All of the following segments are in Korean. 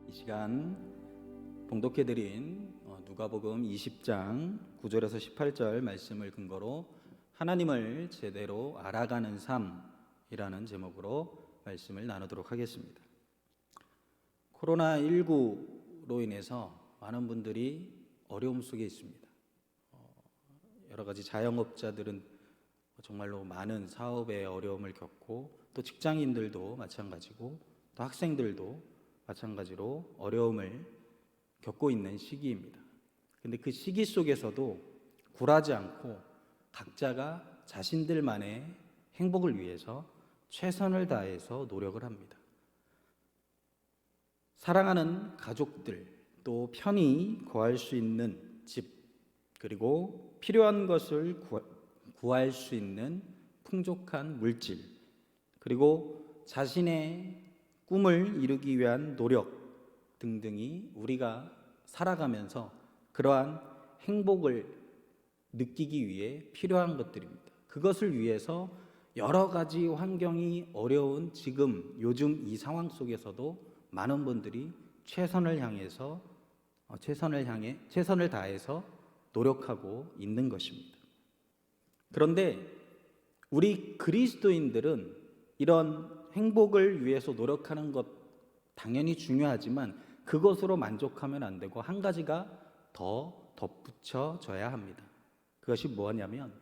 이 시간 봉독해드린 누가복음 20장 9절에서 18절 말씀을 근거로 하나님을 제대로 알아가는 삶이라는 제목으로 말씀을 나누도록 하겠습니다. 코로나19로 인해서 많은 분들이 어려움 속에 있습니다. 여러 가지 자영업자들은 정말로 많은 사업의 어려움을 겪고, 또 직장인들도 마찬가지고, 또 학생들도 마찬가지로 어려움을 겪고 있는 시기입니다. 근데 그 시기 속에서도 굴하지 않고 각자가 자신들만의 행복을 위해서 최선을 다해서 노력을 합니다. 사랑하는 가족들, 또 편히 거할 수 있는 집, 그리고 필요한 것을 구할 수 있는 풍족한 물질, 그리고 자신의 꿈을 이루기 위한 노력 등등이 우리가 살아가면서 그러한 행복을 느끼기 위해 필요한 것들입니다. 그것을 위해서 여러 가지 환경이 어려운 지금 요즘 이 상황 속에서도 많은 분들이 최선을 다해서 노력하고 있는 것입니다. 그런데 우리 그리스도인들은 이런 행복을 위해서 노력하는 것 당연히 중요하지만 그것으로 만족하면 안 되고 한 가지가 더 덧붙여져야 합니다. 그것이 뭐냐면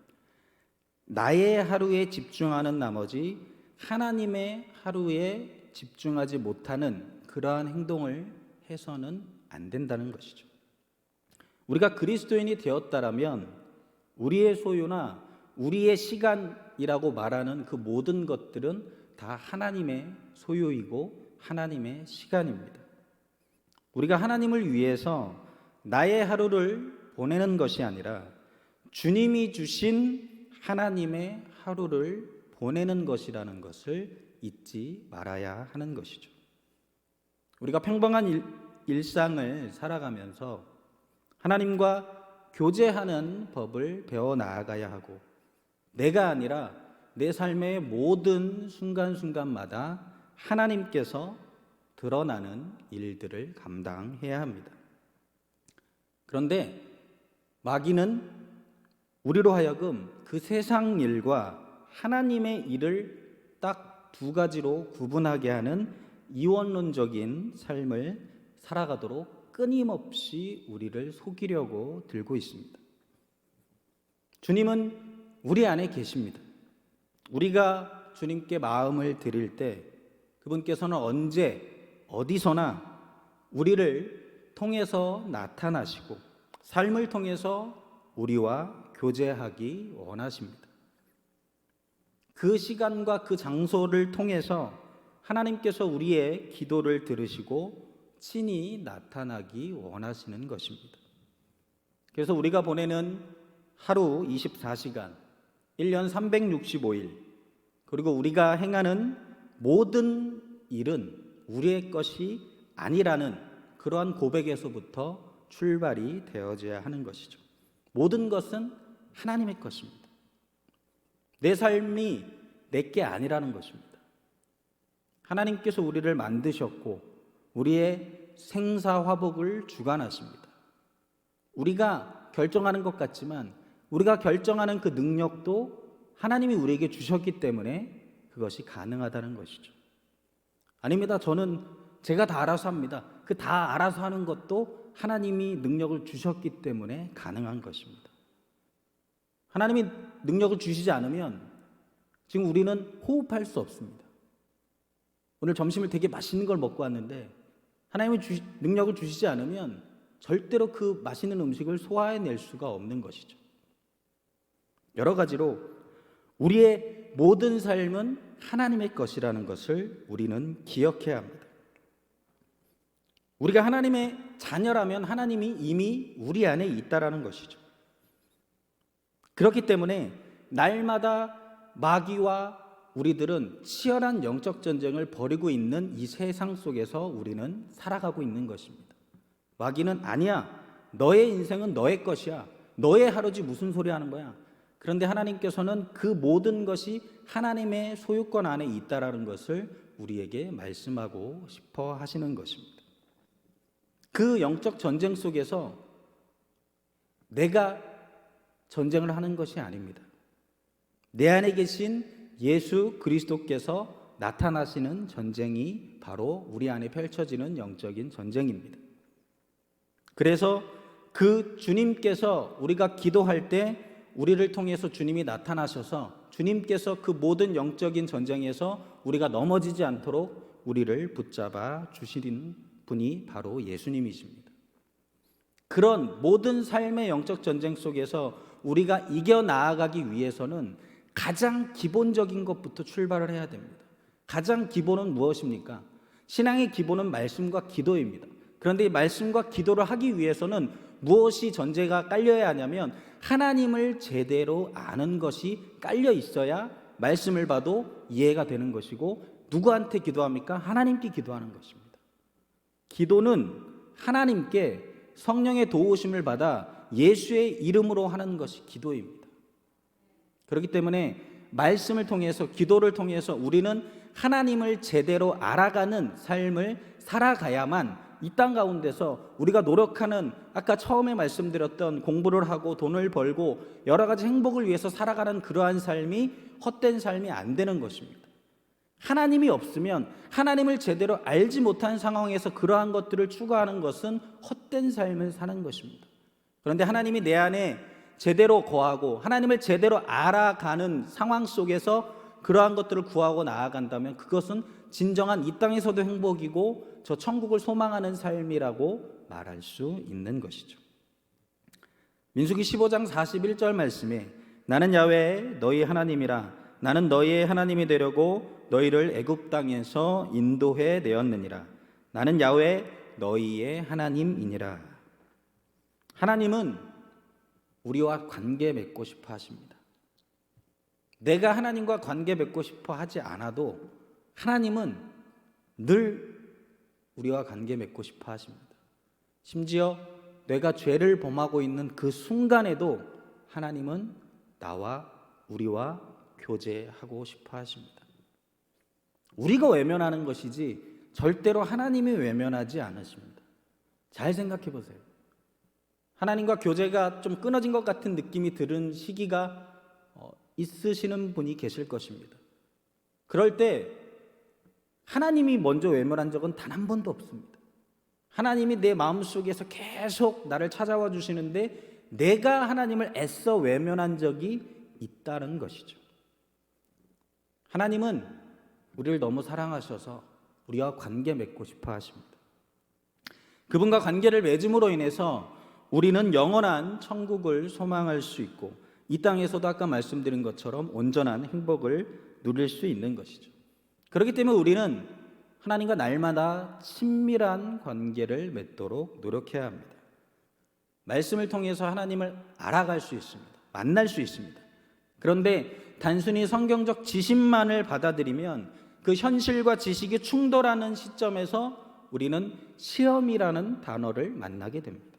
나의 하루에 집중하는 나머지 하나님의 하루에 집중하지 못하는 그러한 행동을 해서는 안 된다는 것이죠. 우리가 그리스도인이 되었다라면 우리의 소유나 우리의 시간이라고 말하는 그 모든 것들은 다 하나님의 소유이고 하나님의 시간입니다. 우리가 하나님을 위해서 나의 하루를 보내는 것이 아니라 주님이 주신 하나님의 하루를 보내는 것이라는 것을 잊지 말아야 하는 것이죠. 우리가 평범한 일상을 살아가면서 하나님과 교제하는 법을 배워 나아가야 하고, 내가 아니라 내 삶의 모든 순간순간마다 하나님께서 드러나는 일들을 감당해야 합니다. 그런데 마귀는 우리로 하여금 그 세상 일과 하나님의 일을 딱 두 가지로 구분하게 하는 이원론적인 삶을 살아가도록 끊임없이 우리를 속이려고 들고 있습니다. 주님은 우리 안에 계십니다. 우리가 주님께 마음을 드릴 때 그분께서는 언제 어디서나 우리를 통해서 나타나시고 삶을 통해서 우리와 교제하기 원하십니다. 그 시간과 그 장소를 통해서 하나님께서 우리의 기도를 들으시고 친히 나타나기 원하시는 것입니다. 그래서 우리가 보내는 하루 24시간, 1년 365일, 그리고 우리가 행하는 모든 일은 우리의 것이 아니라는 그러한 고백에서부터 출발이 되어져야 하는 것이죠. 모든 것은 하나님의 것입니다. 내 삶이 내게 아니라는 것입니다. 하나님께서 우리를 만드셨고 우리의 생사화복을 주관하십니다. 우리가 결정하는 것 같지만 우리가 결정하는 그 능력도 하나님이 우리에게 주셨기 때문에 그것이 가능하다는 것이죠. 아닙니다. 제가 다 알아서 합니다. 그 다 알아서 하는 것도 하나님이 능력을 주셨기 때문에 가능한 것입니다. 하나님이 능력을 주시지 않으면 지금 우리는 호흡할 수 없습니다. 오늘 점심을 되게 맛있는 걸 먹고 왔는데 하나님이 능력을 주시지 않으면 절대로 그 맛있는 음식을 소화해낼 수가 없는 것이죠. 여러 가지로 우리의 모든 삶은 하나님의 것이라는 것을 우리는 기억해야 합니다. 우리가 하나님의 자녀라면 하나님이 이미 우리 안에 있다라는 것이죠. 그렇기 때문에 날마다 마귀와 우리들은 치열한 영적 전쟁을 벌이고 있는 이 세상 속에서 우리는 살아가고 있는 것입니다. 마귀는 아니야, 너의 인생은 너의 것이야, 너의 하루지 무슨 소리 하는 거야. 그런데 하나님께서는 그 모든 것이 하나님의 소유권 안에 있다라는 것을 우리에게 말씀하고 싶어 하시는 것입니다. 그 영적 전쟁 속에서 내가 전쟁을 하는 것이 아닙니다. 내 안에 계신 예수 그리스도께서 나타나시는 전쟁이 바로 우리 안에 펼쳐지는 영적인 전쟁입니다. 그래서 그 주님께서 우리가 기도할 때 우리를 통해서 주님이 나타나셔서 주님께서 그 모든 영적인 전쟁에서 우리가 넘어지지 않도록 우리를 붙잡아 주시는 분이 바로 예수님이십니다. 그런 모든 삶의 영적 전쟁 속에서 우리가 이겨 나아가기 위해서는 가장 기본적인 것부터 출발을 해야 됩니다. 가장 기본은 무엇입니까? 신앙의 기본은 말씀과 기도입니다. 그런데 이 말씀과 기도를 하기 위해서는 무엇이 전제가 깔려야 하냐면 하나님을 제대로 아는 것이 깔려 있어야 말씀을 봐도 이해가 되는 것이고, 누구한테 기도합니까? 하나님께 기도하는 것입니다. 기도는 하나님께 성령의 도우심을 받아 예수의 이름으로 하는 것이 기도입니다. 그렇기 때문에 말씀을 통해서, 기도를 통해서 우리는 하나님을 제대로 알아가는 삶을 살아가야만 이 땅 가운데서 우리가 노력하는, 아까 처음에 말씀드렸던 공부를 하고 돈을 벌고 여러 가지 행복을 위해서 살아가는 그러한 삶이 헛된 삶이 안 되는 것입니다. 하나님이 없으면, 하나님을 제대로 알지 못한 상황에서 그러한 것들을 추구하는 것은 헛된 삶을 사는 것입니다. 그런데 하나님이 내 안에 제대로 거하고 하나님을 제대로 알아가는 상황 속에서 그러한 것들을 구하고 나아간다면 그것은 진정한 이 땅에서도 행복이고 저 천국을 소망하는 삶이라고 말할 수 있는 것이죠. 민수기 15장 41절 말씀에 나는 야훼 너희 하나님이라, 나는 너희의 하나님이 되려고 너희를 애굽 땅에서 인도해 내었느니라. 나는 야훼 너희의 하나님이니라. 하나님은 우리와 관계 맺고 싶어 하십니다. 내가 하나님과 관계 맺고 싶어 하지 않아도 하나님은 늘 우리와 관계 맺고 싶어 하십니다. 심지어 내가 죄를 범하고 있는 그 순간에도 하나님은 나와 우리와 교제하고 싶어 하십니다. 우리가 외면하는 것이지 절대로 하나님이 외면하지 않으십니다. 잘 생각해 보세요. 하나님과 교제가 좀 끊어진 것 같은 느낌이 드는 시기가 있으시는 분이 계실 것입니다. 그럴 때 하나님이 먼저 외면한 적은 단 한 번도 없습니다. 하나님이 내 마음속에서 계속 나를 찾아와 주시는데 내가 하나님을 애써 외면한 적이 있다는 것이죠. 하나님은 우리를 너무 사랑하셔서 우리와 관계 맺고 싶어 하십니다. 그분과 관계를 맺음으로 인해서 우리는 영원한 천국을 소망할 수 있고 이 땅에서도 아까 말씀드린 것처럼 온전한 행복을 누릴 수 있는 것이죠. 그렇기 때문에 우리는 하나님과 날마다 친밀한 관계를 맺도록 노력해야 합니다. 말씀을 통해서 하나님을 알아갈 수 있습니다. 만날 수 있습니다. 그런데 단순히 성경적 지식만을 받아들이면 그 현실과 지식이 충돌하는 시점에서 우리는 시험이라는 단어를 만나게 됩니다.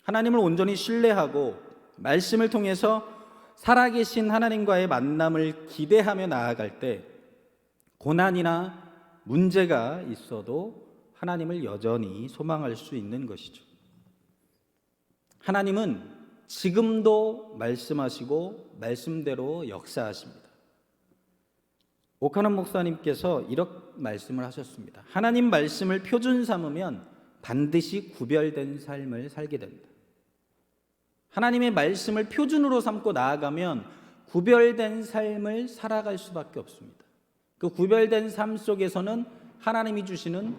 하나님을 온전히 신뢰하고 말씀을 통해서 살아계신 하나님과의 만남을 기대하며 나아갈 때 고난이나 문제가 있어도 하나님을 여전히 소망할 수 있는 것이죠. 하나님은 지금도 말씀하시고 말씀대로 역사하십니다. 오카논 목사님께서 이렇게 말씀을 하셨습니다. 하나님 말씀을 표준 삼으면 반드시 구별된 삶을 살게 됩니다. 하나님의 말씀을 표준으로 삼고 나아가면 구별된 삶을 살아갈 수밖에 없습니다. 그 구별된 삶 속에서는 하나님이 주시는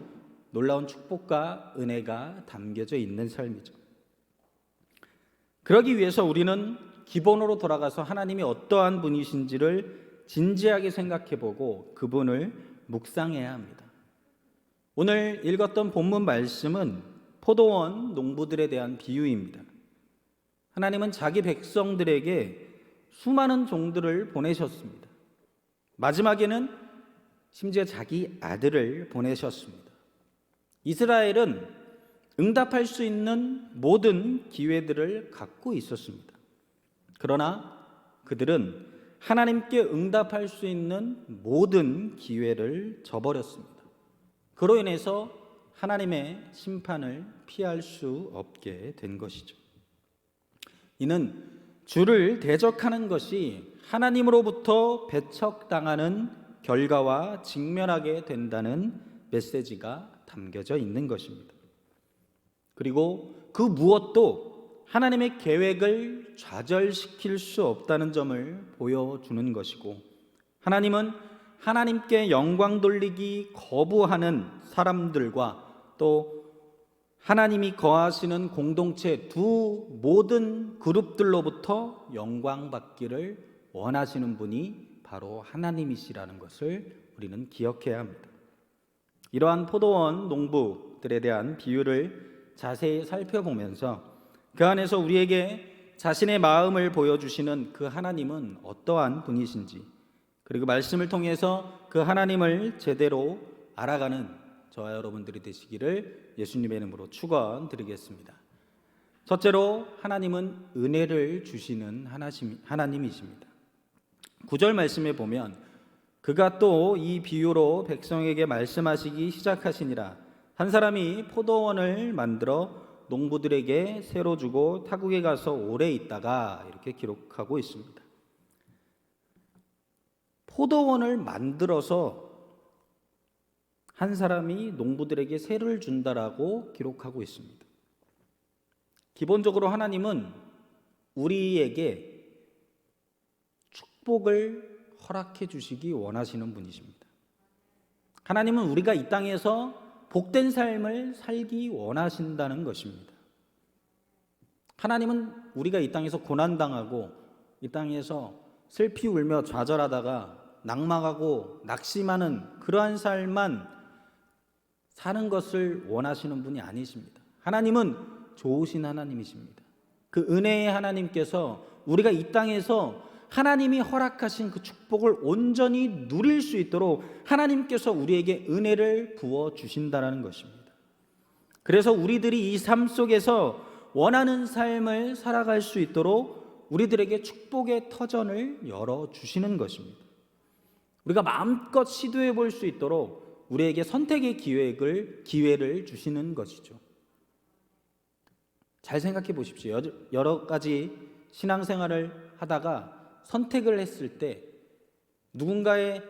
놀라운 축복과 은혜가 담겨져 있는 삶이죠. 그러기 위해서 우리는 기본으로 돌아가서 하나님이 어떠한 분이신지를 진지하게 생각해보고 그분을 묵상해야 합니다. 오늘 읽었던 본문 말씀은 포도원 농부들에 대한 비유입니다. 하나님은 자기 백성들에게 수많은 종들을 보내셨습니다. 마지막에는 심지어 자기 아들을 보내셨습니다. 이스라엘은 응답할 수 있는 모든 기회들을 갖고 있었습니다. 그러나 그들은 하나님께 응답할 수 있는 모든 기회를 저버렸습니다. 그로 인해서 하나님의 심판을 피할 수 없게 된 것이죠. 이는 주를 대적하는 것이 하나님으로부터 배척당하는 결과와 직면하게 된다는 메시지가 담겨져 있는 것입니다. 그리고 그 무엇도 하나님의 계획을 좌절시킬 수 없다는 점을 보여주는 것이고, 하나님은 하나님께 영광 돌리기 거부하는 사람들과 또 하나님이 거하시는 공동체 두 모든 그룹들로부터 영광 받기를 원하시는 분이 바로 하나님이시라는 것을 우리는 기억해야 합니다. 이러한 포도원 농부들에 대한 비유를 자세히 살펴보면서 그 안에서 우리에게 자신의 마음을 보여주시는 그 하나님은 어떠한 분이신지, 그리고 말씀을 통해서 그 하나님을 제대로 알아가는 저와 여러분들이 되시기를 예수님의 이름으로 축원드리겠습니다. 첫째로 하나님은 은혜를 주시는 하나님이십니다. 9절 말씀에 보면 그가 또 이 비유로 백성에게 말씀하시기 시작하시니라. 한 사람이 포도원을 만들어 농부들에게 새로 주고 타국에 가서 오래 있다가, 이렇게 기록하고 있습니다. 포도원을 만들어서 한 사람이 농부들에게 새를 준다라고 기록하고 있습니다. 기본적으로 하나님은 우리에게 축복을 허락해 주시기 원하시는 분이십니다. 하나님은 우리가 이 땅에서 복된 삶을 살기 원하신다는 것입니다. 하나님은 우리가 이 땅에서 고난당하고 이 땅에서 슬피 울며 좌절하다가 낙망하고 낙심하는 그러한 삶만 사는 것을 원하시는 분이 아니십니다. 하나님은 좋으신 하나님이십니다. 그 은혜의 하나님께서 우리가 이 땅에서 하나님이 허락하신 그 축복을 온전히 누릴 수 있도록 하나님께서 우리에게 은혜를 부어 주신다는 것입니다. 그래서 우리들이 이 삶 속에서 원하는 삶을 살아갈 수 있도록 우리들에게 축복의 터전을 열어주시는 것입니다. 우리가 마음껏 시도해 볼 수 있도록 우리에게 선택의 기회를 주시는 것이죠. 잘 생각해 보십시오. 여러 가지 신앙생활을 하다가 선택을 했을 때 누군가의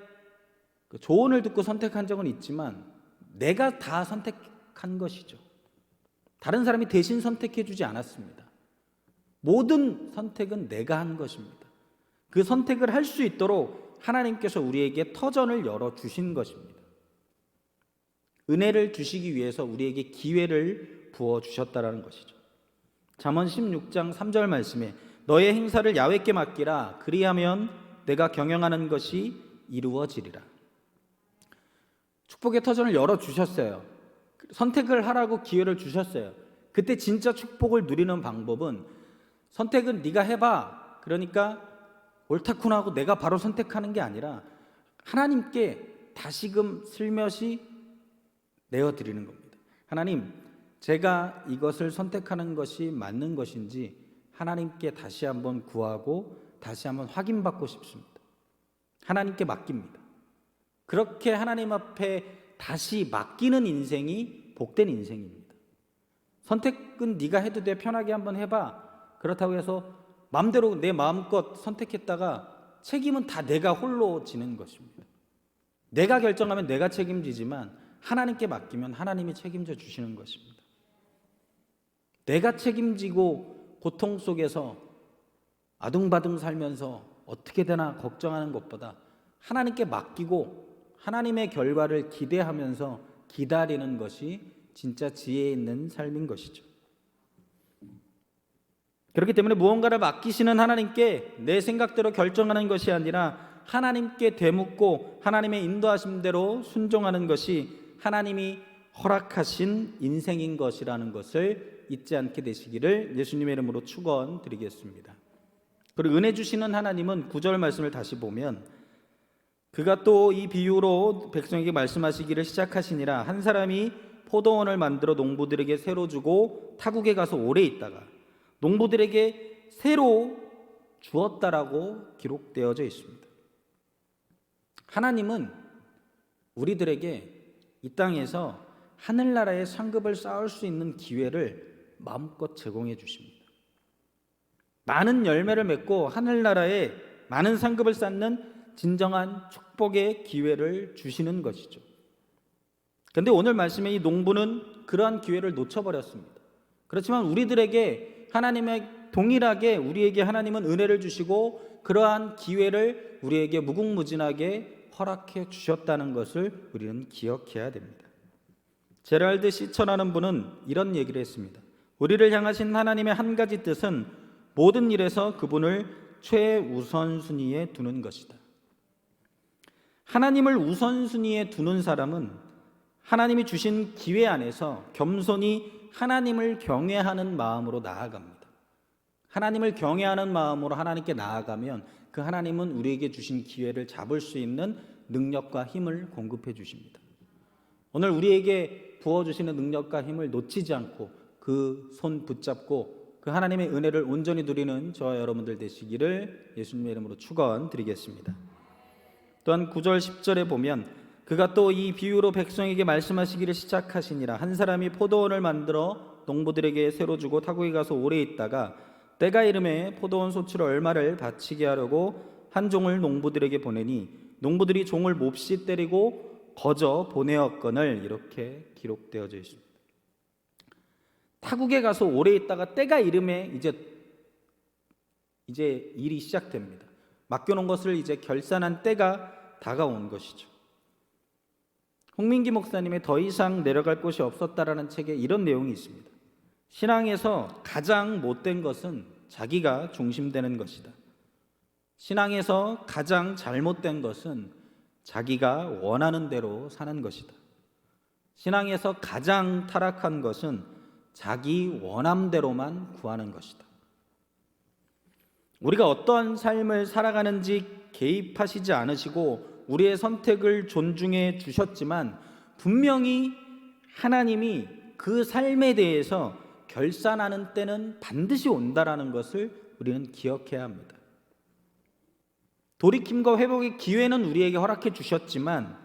조언을 듣고 선택한 적은 있지만 내가 다 선택한 것이죠. 다른 사람이 대신 선택해 주지 않았습니다. 모든 선택은 내가 한 것입니다. 그 선택을 할 수 있도록 하나님께서 우리에게 터전을 열어주신 것입니다. 은혜를 주시기 위해서 우리에게 기회를 부어주셨다는 것이죠. 잠언 16장 3절 말씀에 너의 행사를 야훼께 맡기라. 그리하면 내가 경영하는 것이 이루어지리라. 축복의 터전을 열어주셨어요. 선택을 하라고 기회를 주셨어요. 그때 진짜 축복을 누리는 방법은 선택은 네가 해봐. 그러니까 옳다구나 하고 내가 바로 선택하는 게 아니라 하나님께 다시금 슬며시 내어드리는 겁니다. 하나님, 제가 이것을 선택하는 것이 맞는 것인지 하나님께 다시 한번 구하고 다시 한번 확인받고 싶습니다. 하나님께 맡깁니다. 그렇게 하나님 앞에 다시 맡기는 인생이 복된 인생입니다. 선택은 네가 해도 돼. 편하게 한번 해봐. 그렇다고 해서 마음대로 내 마음껏 선택했다가 책임은 다 내가 홀로 지는 것입니다. 내가 결정하면 내가 책임지지만 하나님께 맡기면 하나님이 책임져 주시는 것입니다. 내가 책임지고 고통 속에서 아둥바둥 살면서 어떻게 되나 걱정하는 것보다 하나님께 맡기고 하나님의 결과를 기대하면서 기다리는 것이 진짜 지혜 있는 삶인 것이죠. 그렇기 때문에 무언가를 맡기시는 하나님께 내 생각대로 결정하는 것이 아니라 하나님께 되묻고 하나님의 인도하심대로 순종하는 것이 하나님이 허락하신 인생인 것이라는 것을 잊지 않게 되시기를 예수님의 이름으로 축원드리겠습니다. 그리고 은혜 주시는 하나님은 9절 말씀을 다시 보면 그가 또 이 비유로 백성에게 말씀하시기를 시작하시니라. 한 사람이 포도원을 만들어 농부들에게 새로 주고 타국에 가서 오래 있다가 농부들에게 새로 주었다라고 기록되어져 있습니다. 하나님은 우리들에게 이 땅에서 하늘나라의 상급을 쌓을 수 있는 기회를 마음껏 제공해 주십니다. 많은 열매를 맺고 하늘나라에 많은 상급을 쌓는 진정한 축복의 기회를 주시는 것이죠. 그런데 오늘 말씀의 이 농부는 그러한 기회를 놓쳐버렸습니다. 그렇지만 우리들에게 하나님의 동일하게 우리에게 하나님은 은혜를 주시고 그러한 기회를 우리에게 무궁무진하게 허락해 주셨다는 것을 우리는 기억해야 됩니다. 제랄드 시처라는 분은 이런 얘기를 했습니다. 우리를 향하신 하나님의 한 가지 뜻은 모든 일에서 그분을 최우선순위에 두는 것이다. 하나님을 우선순위에 두는 사람은 하나님이 주신 기회 안에서 겸손히 하나님을 경외하는 마음으로 나아갑니다. 하나님을 경외하는 마음으로 하나님께 나아가면 그 하나님은 우리에게 주신 기회를 잡을 수 있는 능력과 힘을 공급해 주십니다. 오늘 우리에게 부어주시는 능력과 힘을 놓치지 않고 그 손 붙잡고 그 하나님의 은혜를 온전히 누리는 저와 여러분들 되시기를 예수님의 이름으로 축원드리겠습니다. 또한 9절 10절에 보면 그가 또 이 비유로 백성에게 말씀하시기를 시작하시니라. 한 사람이 포도원을 만들어 농부들에게 새로 주고 타국에 가서 오래 있다가 때가 이름에 포도원 소출 얼마를 바치게 하려고 한 종을 농부들에게 보내니 농부들이 종을 몹시 때리고 거저 보내었거늘. 이렇게 기록되어져 있습니다. 타국에 가서 오래 있다가 때가 이름에 이제 일이 시작됩니다. 맡겨놓은 것을 이제 결산한 때가 다가온 것이죠. 홍민기 목사님의 더 이상 내려갈 곳이 없었다라는 책에 이런 내용이 있습니다. 신앙에서 가장 못된 것은 자기가 중심되는 것이다. 신앙에서 가장 잘못된 것은 자기가 원하는 대로 사는 것이다. 신앙에서 가장 타락한 것은 자기 원함대로만 구하는 것이다. 우리가 어떠한 삶을 살아가는지 개입하시지 않으시고 우리의 선택을 존중해 주셨지만 분명히 하나님이 그 삶에 대해서 결산하는 때는 반드시 온다라는 것을 우리는 기억해야 합니다. 돌이킴과 회복의 기회는 우리에게 허락해 주셨지만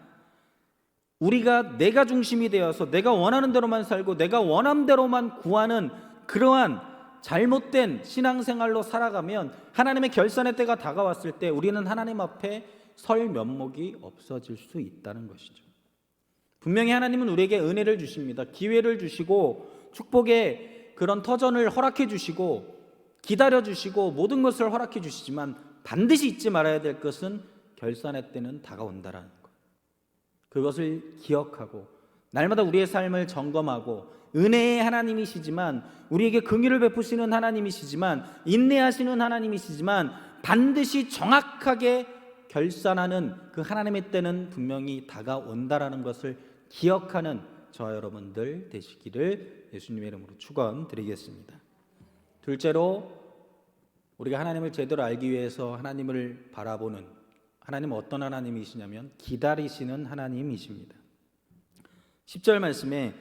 우리가 내가 중심이 되어서 내가 원하는 대로만 살고 내가 원함대로만 구하는 그러한 잘못된 신앙생활로 살아가면 하나님의 결산의 때가 다가왔을 때 우리는 하나님 앞에 설 면목이 없어질 수 있다는 것이죠. 분명히 하나님은 우리에게 은혜를 주십니다. 기회를 주시고 축복의 그런 터전을 허락해 주시고 기다려 주시고 모든 것을 허락해 주시지만 반드시 잊지 말아야 될 것은 결산의 때는 다가온다라는 것. 그것을 기억하고 날마다 우리의 삶을 점검하고 은혜의 하나님이시지만 우리에게 긍휼을 베푸시는 하나님이시지만 인내하시는 하나님이시지만 반드시 정확하게 결산하는 그 하나님의 때는 분명히 다가온다라는 것을 기억하는 저와 여러분들 되시기를 예수님의 이름으로 축원드리겠습니다. 둘째로 우리가 하나님을 제대로 알기 위해서 하나님을 바라보는 하나님은 어떤 하나님이시냐면 기다리시는 하나님이십니다. 10절 말씀에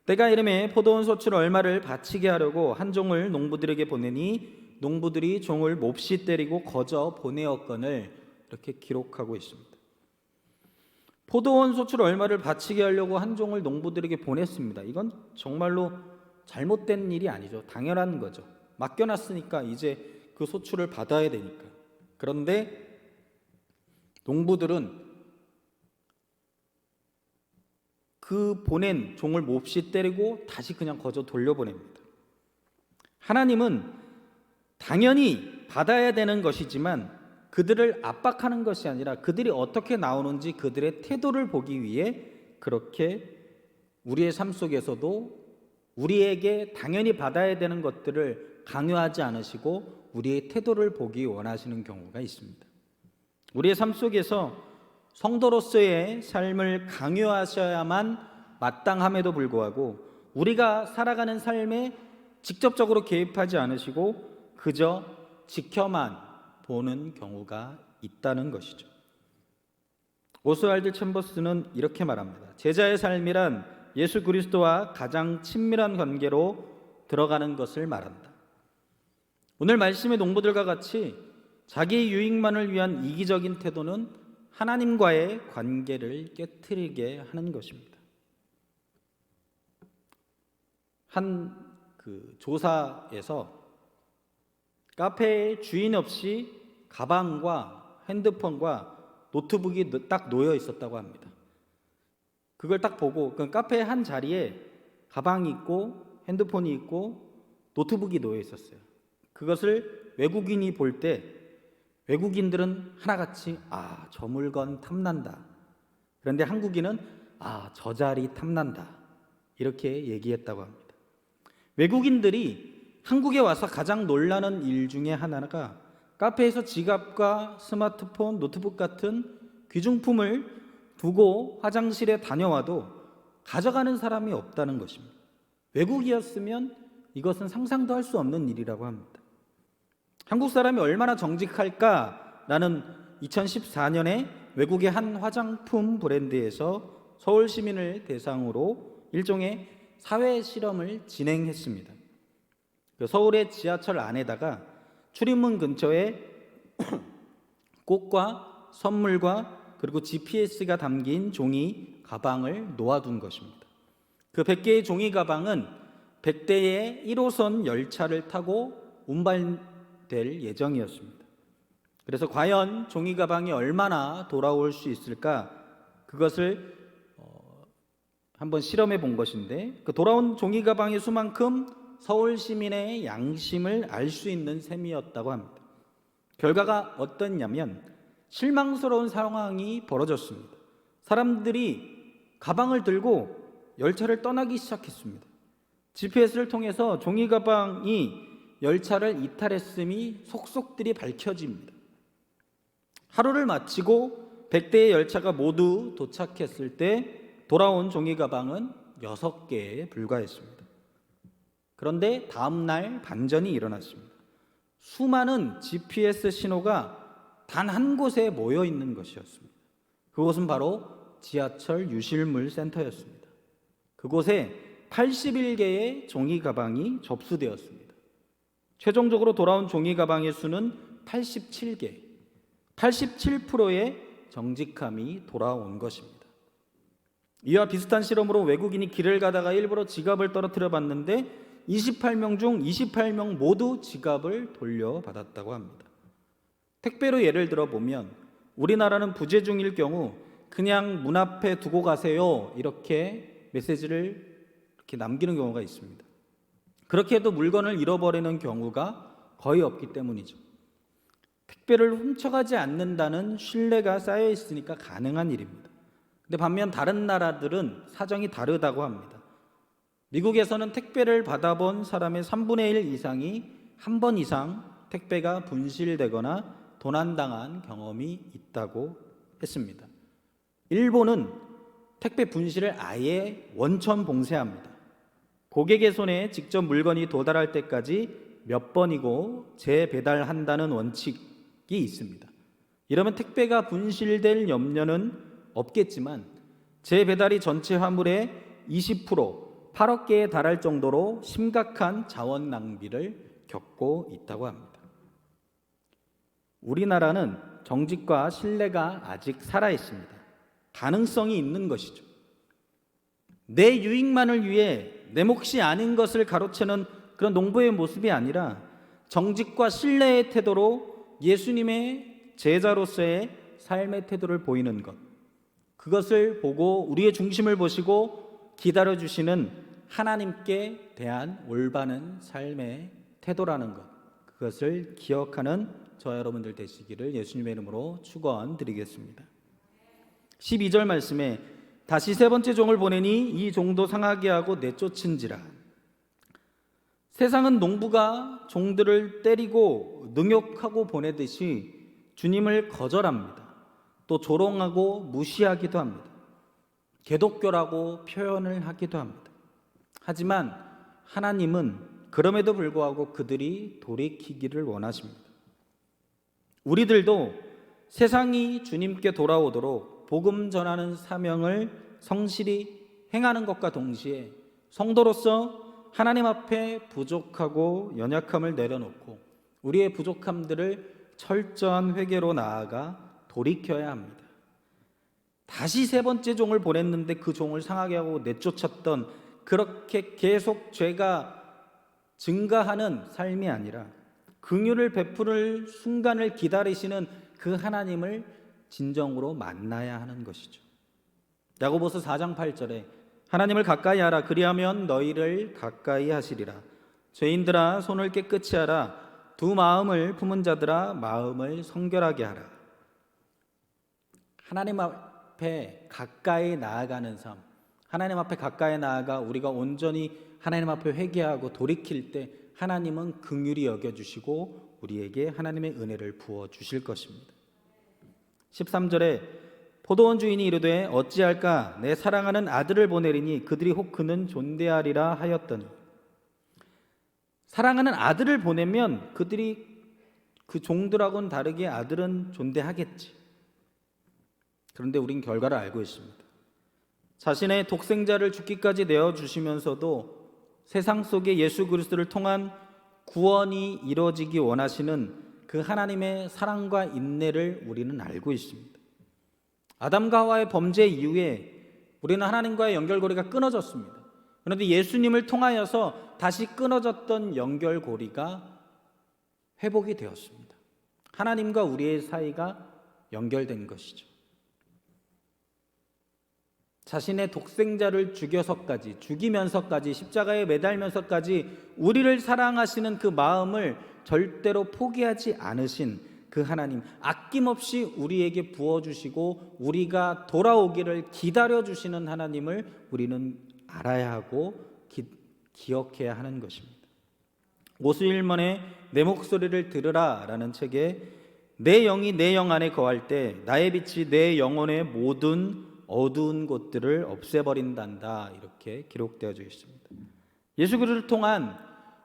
때가 이름에 포도원 소출 얼마를 바치게 하려고 한 종을 농부들에게 보내니 농부들이 종을 몹시 때리고 거저 보내었거늘. 이렇게 기록하고 있습니다. 포도원 소출 얼마를 바치게 하려고 한 종을 농부들에게 보냈습니다. 이건 정말로 잘못된 일이 아니죠. 당연한 거죠. 맡겨놨으니까 이제 그 소출을 받아야 되니까. 그런데 농부들은 그 보낸 종을 몹시 때리고 다시 그냥 거저 돌려보냅니다. 하나님은 당연히 받아야 되는 것이지만 그들을 압박하는 것이 아니라 그들이 어떻게 나오는지 그들의 태도를 보기 위해 그렇게 우리의 삶 속에서도 우리에게 당연히 받아야 되는 것들을 강요하지 않으시고 우리의 태도를 보기 원하시는 경우가 있습니다. 우리의 삶 속에서 성도로서의 삶을 강요하셔야만 마땅함에도 불구하고 우리가 살아가는 삶에 직접적으로 개입하지 않으시고 그저 지켜만 보는 경우가 있다는 것이죠. 오스왈드 챔버스는 이렇게 말합니다. 제자의 삶이란 예수 그리스도와 가장 친밀한 관계로 들어가는 것을 말한다. 오늘 말씀의 농부들과 같이 자기 유익만을 위한 이기적인 태도는 하나님과의 관계를 깨트리게 하는 것입니다. 한 그 조사에서 카페에 주인 없이 가방과 핸드폰과 노트북이 딱 놓여 있었다고 합니다. 그걸 딱 보고 그 카페 한 자리에 가방이 있고 핸드폰이 있고 노트북이 놓여 있었어요. 그것을 외국인이 볼 때 외국인들은 하나같이 저 물건 탐난다. 그런데 한국인은 저 자리 탐난다. 이렇게 얘기했다고 합니다. 외국인들이 한국에 와서 가장 놀라는 일 중에 하나가 카페에서 지갑과 스마트폰, 노트북 같은 귀중품을 두고 화장실에 다녀와도 가져가는 사람이 없다는 것입니다. 외국이었으면 이것은 상상도 할 수 없는 일이라고 합니다. 한국 사람이 얼마나 정직할까라는 2014년에 외국의 한 화장품 브랜드에서 서울 시민을 대상으로 일종의 사회 실험을 진행했습니다. 서울의 지하철 안에다가 출입문 근처에 꽃과 선물과 그리고 GPS가 담긴 종이 가방을 놓아둔 것입니다. 그 100개의 종이 가방은 100대의 1호선 열차를 타고 운반될 예정이었습니다. 그래서 과연 종이 가방이 얼마나 돌아올 수 있을까, 그것을 한번 실험해 본 것인데, 그 돌아온 종이 가방의 수만큼 서울 시민의 양심을 알 수 있는 셈이었다고 합니다. 결과가 어떻냐면 실망스러운 상황이 벌어졌습니다. 사람들이 가방을 들고 열차를 떠나기 시작했습니다. GPS를 통해서 종이 가방이 열차를 이탈했음이 속속들이 밝혀집니다. 하루를 마치고 100대의 열차가 모두 도착했을 때 돌아온 종이 가방은 6개에 불과했습니다. 그런데 다음 날 반전이 일어났습니다. 수많은 GPS 신호가 단 한 곳에 모여 있는 것이었습니다. 그곳은 바로 지하철 유실물 센터였습니다. 그곳에 81개의 종이 가방이 접수되었습니다. 최종적으로 돌아온 종이 가방의 수는 87개, 87%의 정직함이 돌아온 것입니다. 이와 비슷한 실험으로 외국인이 길을 가다가 일부러 지갑을 떨어뜨려 봤는데 28명 중 28명 모두 지갑을 돌려받았다고 합니다. 택배로 예를 들어 보면 우리나라는 부재 중일 경우 그냥 문 앞에 두고 가세요 이렇게 메시지를 이렇게 남기는 경우가 있습니다. 그렇게 해도 물건을 잃어버리는 경우가 거의 없기 때문이죠. 택배를 훔쳐가지 않는다는 신뢰가 쌓여 있으니까 가능한 일입니다. 근데 반면 다른 나라들은 사정이 다르다고 합니다. 미국에서는 택배를 받아본 사람의 3분의 1 이상이 한 번 이상 택배가 분실되거나 도난당한 경험이 있다고 했습니다. 일본은 택배 분실을 아예 원천 봉쇄합니다. 고객의 손에 직접 물건이 도달할 때까지 몇 번이고 재배달한다는 원칙이 있습니다. 이러면 택배가 분실될 염려는 없겠지만 재배달이 전체 화물의 20%, 8억 개에 달할 정도로 심각한 자원 낭비를 겪고 있다고 합니다. 우리나라는 정직과 신뢰가 아직 살아 있습니다. 가능성이 있는 것이죠. 내 유익만을 위해 내 몫이 아닌 것을 가로채는 그런 농부의 모습이 아니라 정직과 신뢰의 태도로 예수님의 제자로서의 삶의 태도를 보이는 것, 그것을 보고 우리의 중심을 보시고 기다려주시는 하나님께 대한 올바른 삶의 태도라는 것, 그것을 기억하는 저와 여러분들 되시기를 예수님의 이름으로 축원드리겠습니다. 12절 말씀에 다시 세 번째 종을 보내니 이 종도 상하게 하고 내쫓은지라. 세상은 농부가 종들을 때리고 능욕하고 보내듯이 주님을 거절합니다. 또 조롱하고 무시하기도 합니다. 개독교라고 표현을 하기도 합니다. 하지만 하나님은 그럼에도 불구하고 그들이 돌이키기를 원하십니다. 우리들도 세상이 주님께 돌아오도록 복음 전하는 사명을 성실히 행하는 것과 동시에 성도로서 하나님 앞에 부족하고 연약함을 내려놓고 우리의 부족함들을 철저한 회개로 나아가 돌이켜야 합니다. 다시 세 번째 종을 보냈는데 그 종을 상하게 하고 내쫓았던 그렇게 계속 죄가 증가하는 삶이 아니라 긍휼을 베풀을 순간을 기다리시는 그 하나님을 진정으로 만나야 하는 것이죠. 야고보서 4장 8절에 하나님을 가까이 하라 그리하면 너희를 가까이 하시리라. 죄인들아 손을 깨끗이 하라. 두 마음을 품은 자들아 마음을 성결하게 하라. 하나님 앞에 가까이 나아가는 삶, 하나님 앞에 가까이 나아가 우리가 온전히 하나님 앞에 회개하고 돌이킬 때 하나님은 긍휼히 여겨주시고 우리에게 하나님의 은혜를 부어주실 것입니다. 13절에 포도원 주인이 이르되 어찌할까 내 사랑하는 아들을 보내리니 그들이 혹 그는 존대하리라 하였더니, 사랑하는 아들을 보내면 그들이 그 종들하고는 다르게 아들은 존대하겠지. 그런데 우린 결과를 알고 있습니다. 자신의 독생자를 죽기까지 내어주시면서도 세상 속에 예수 그리스도를 통한 구원이 이루어지기 원하시는 그 하나님의 사랑과 인내를 우리는 알고 있습니다. 아담과 하와의 범죄 이후에 우리는 하나님과의 연결고리가 끊어졌습니다. 그런데 예수님을 통하여서 다시 끊어졌던 연결고리가 회복이 되었습니다. 하나님과 우리의 사이가 연결된 것이죠. 자신의 독생자를 죽이면서까지 십자가에 매달면서까지 우리를 사랑하시는 그 마음을 절대로 포기하지 않으신 그 하나님, 아낌없이 우리에게 부어주시고 우리가 돌아오기를 기다려주시는 하나님을 우리는 알아야 하고 기억해야 하는 것입니다. 오수일문의 내 목소리를 들으라 라는 책에 내 영이 내 영 안에 거할 때 나의 빛이 내 영혼의 모든 어두운 곳들을 없애버린단다, 이렇게 기록되어져 있습니다. 예수 그리스도를 통한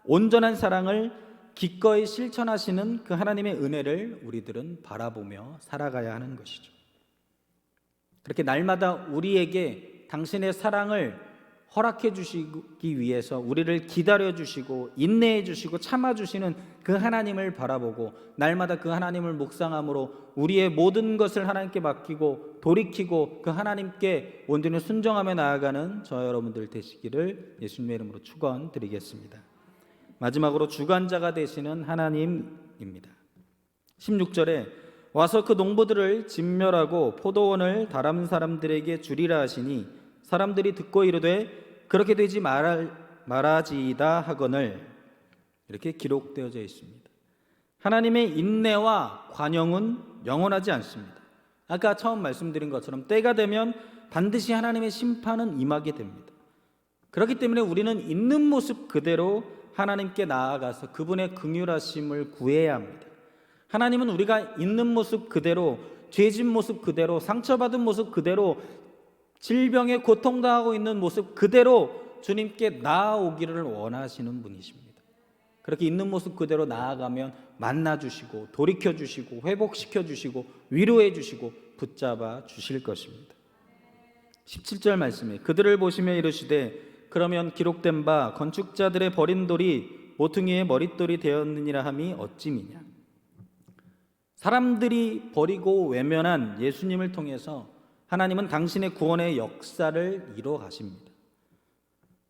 온전한 사랑을 기꺼이 실천하시는 그 하나님의 은혜를 우리들은 바라보며 살아가야 하는 것이죠. 그렇게 날마다 우리에게 당신의 사랑을 허락해 주시기 위해서 우리를 기다려 주시고 인내해 주시고 참아 주시는 그 하나님을 바라보고 날마다 그 하나님을 묵상함으로 우리의 모든 것을 하나님께 맡기고 돌이키고 그 하나님께 온전히 순종하며 나아가는 저와 여러분들 되시기를 예수님의 이름으로 축원드리겠습니다. 마지막으로 주관자가 되시는 하나님입니다. 16절에 와서 그 농부들을 진멸하고 포도원을 다른 사람들에게 주리라 하시니 사람들이 듣고 이르되 그렇게 되지 말아지이다 하거늘, 이렇게 기록되어져 있습니다. 하나님의 인내와 관용은 영원하지 않습니다. 아까 처음 말씀드린 것처럼 때가 되면 반드시 하나님의 심판은 임하게 됩니다. 그렇기 때문에 우리는 있는 모습 그대로 하나님께 나아가서 그분의 긍휼하심을 구해야 합니다. 하나님은 우리가 있는 모습 그대로, 죄진 모습 그대로, 상처받은 모습 그대로, 질병에 고통당하고 있는 모습 그대로 주님께 나아오기를 원하시는 분이십니다. 그렇게 있는 모습 그대로 나아가면 만나주시고 돌이켜주시고 회복시켜주시고 위로해주시고 붙잡아 주실 것입니다. 17절 말씀에 그들을 보시며 이르시되 그러면 기록된 바 건축자들의 버린 돌이 모퉁이의 머릿돌이 되었느니라 함이 어찌미냐. 사람들이 버리고 외면한 예수님을 통해서 하나님은 당신의 구원의 역사를 이루어 가십니다.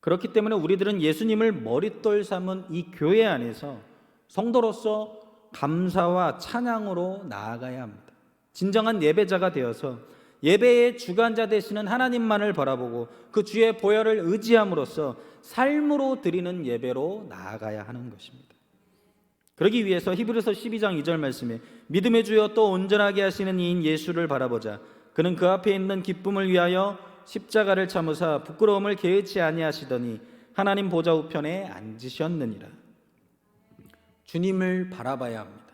그렇기 때문에 우리들은 예수님을 머릿돌 삼은 이 교회 안에서 성도로서 감사와 찬양으로 나아가야 합니다. 진정한 예배자가 되어서 예배의 주관자 되시는 하나님만을 바라보고 그 주의 보혈을 의지함으로써 삶으로 드리는 예배로 나아가야 하는 것입니다. 그러기 위해서 히브리서 12장 2절 말씀에 믿음의 주여 또 온전하게 하시는 이인 예수를 바라보자. 그는 그 앞에 있는 기쁨을 위하여 십자가를 참으사 부끄러움을 개의치 아니하시더니 하나님 보좌 우편에 앉으셨느니라. 주님을 바라봐야 합니다.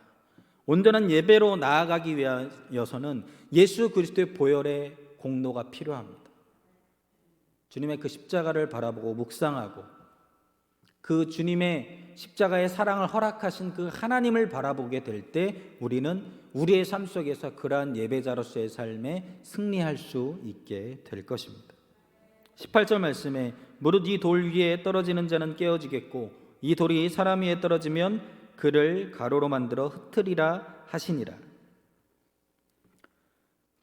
온전한 예배로 나아가기 위하여서는 예수 그리스도의 보혈의 공로가 필요합니다. 주님의 그 십자가를 바라보고 묵상하고 그 주님의 십자가의 사랑을 허락하신 그 하나님을 바라보게 될 때 우리는 우리의 삶 속에서 그러한 예배자로서의 삶에 승리할 수 있게 될 것입니다. 18절 말씀에 무릇 이 돌 위에 떨어지는 자는 깨어지겠고 이 돌이 사람 위에 떨어지면 그를 가로로 만들어 흩으리라 하시니라.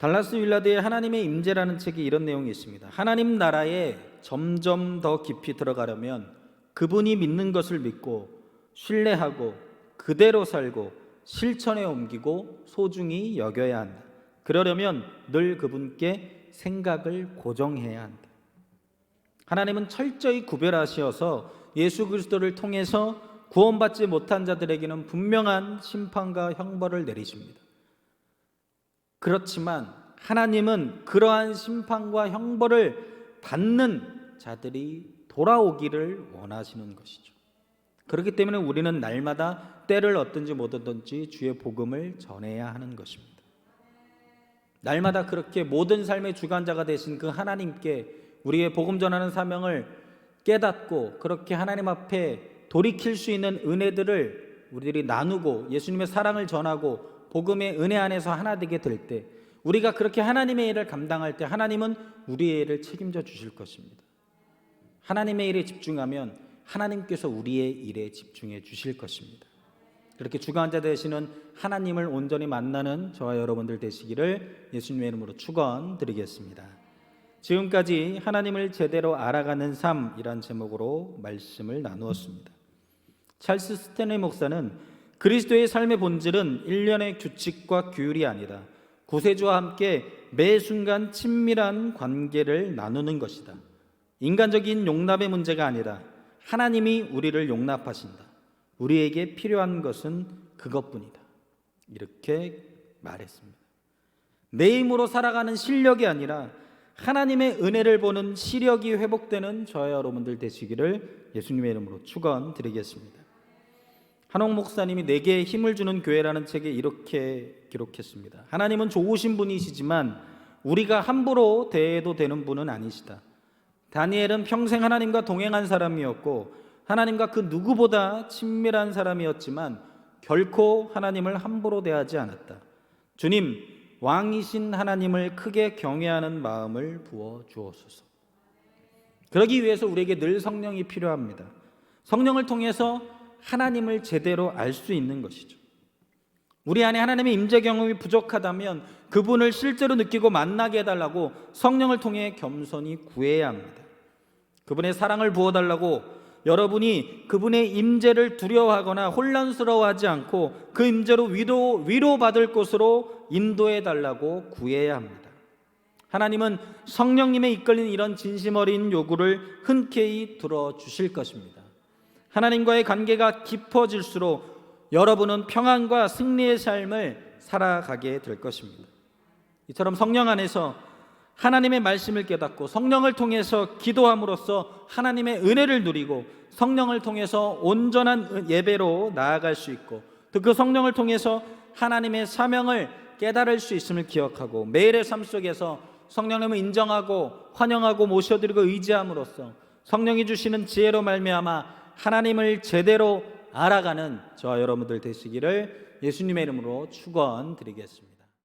달라스 윌라드의 하나님의 임재라는 책에 이런 내용이 있습니다. 하나님 나라에 점점 더 깊이 들어가려면 그분이 믿는 것을 믿고 신뢰하고 그대로 살고 실천에 옮기고 소중히 여겨야 한다. 그러려면 늘 그분께 생각을 고정해야 한다. 하나님은 철저히 구별하시어서 예수 그리스도를 통해서 구원받지 못한 자들에게는 분명한 심판과 형벌을 내리십니다. 그렇지만 하나님은 그러한 심판과 형벌을 받는 자들이 돌아오기를 원하시는 것이죠. 그렇기 때문에 우리는 날마다 때를 얻든지 못 얻든지 주의 복음을 전해야 하는 것입니다. 날마다 그렇게 모든 삶의 주관자가 되신 그 하나님께 우리의 복음 전하는 사명을 깨닫고 그렇게 하나님 앞에 돌이킬 수 있는 은혜들을 우리들이 나누고 예수님의 사랑을 전하고 복음의 은혜 안에서 하나 되게 될 때, 우리가 그렇게 하나님의 일을 감당할 때 하나님은 우리의 일을 책임져 주실 것입니다. 하나님의 일에 집중하면 하나님께서 우리의 일에 집중해 주실 것입니다. 그렇게 주관자 되시는 하나님을 온전히 만나는 저와 여러분들 되시기를 예수님의 이름으로 축원드리겠습니다. 지금까지 하나님을 제대로 알아가는 삶이란 제목으로 말씀을 나누었습니다. 찰스 스탠리 목사는 그리스도의 삶의 본질은 일련의 규칙과 규율이 아니라 구세주와 함께 매 순간 친밀한 관계를 나누는 것이다. 인간적인 용납의 문제가 아니라 하나님이 우리를 용납하신다. 우리에게 필요한 것은 그것뿐이다. 이렇게 말했습니다. 내 힘으로 살아가는 실력이 아니라 하나님의 은혜를 보는 시력이 회복되는 저와 여러분들 되시기를 예수님의 이름으로 축원드리겠습니다. 한옥 목사님이 내게 힘을 주는 교회라는 책에 이렇게 기록했습니다. 하나님은 좋으신 분이시지만 우리가 함부로 대해도 되는 분은 아니시다. 다니엘은 평생 하나님과 동행한 사람이었고 하나님과 그 누구보다 친밀한 사람이었지만 결코 하나님을 함부로 대하지 않았다. 주님, 왕이신 하나님을 크게 경외하는 마음을 부어 주옵소서. 그러기 위해서 우리에게 늘 성령이 필요합니다. 성령을 통해서 하나님을 제대로 알 수 있는 것이죠. 우리 안에 하나님의 임재 경험이 부족하다면 그분을 실제로 느끼고 만나게 해달라고 성령을 통해 겸손히 구해야 합니다. 그분의 사랑을 부어달라고 여러분이 그분의 임재를 두려워하거나 혼란스러워하지 않고 그 임재로 위로받을 곳으로 인도해달라고 구해야 합니다. 하나님은 성령님의 이끌린 이런 진심 어린 요구를 흔쾌히 들어주실 것입니다. 하나님과의 관계가 깊어질수록 여러분은 평안과 승리의 삶을 살아가게 될 것입니다. 이처럼 성령 안에서 하나님의 말씀을 깨닫고 성령을 통해서 기도함으로써 하나님의 은혜를 누리고 성령을 통해서 온전한 예배로 나아갈 수 있고 또 그 성령을 통해서 하나님의 사명을 깨달을 수 있음을 기억하고 매일의 삶 속에서 성령님을 인정하고 환영하고 모셔드리고 의지함으로써 성령이 주시는 지혜로 말미암아 하나님을 제대로 알아가는 저와 여러분들 되시기를 예수님의 이름으로 축원드리겠습니다.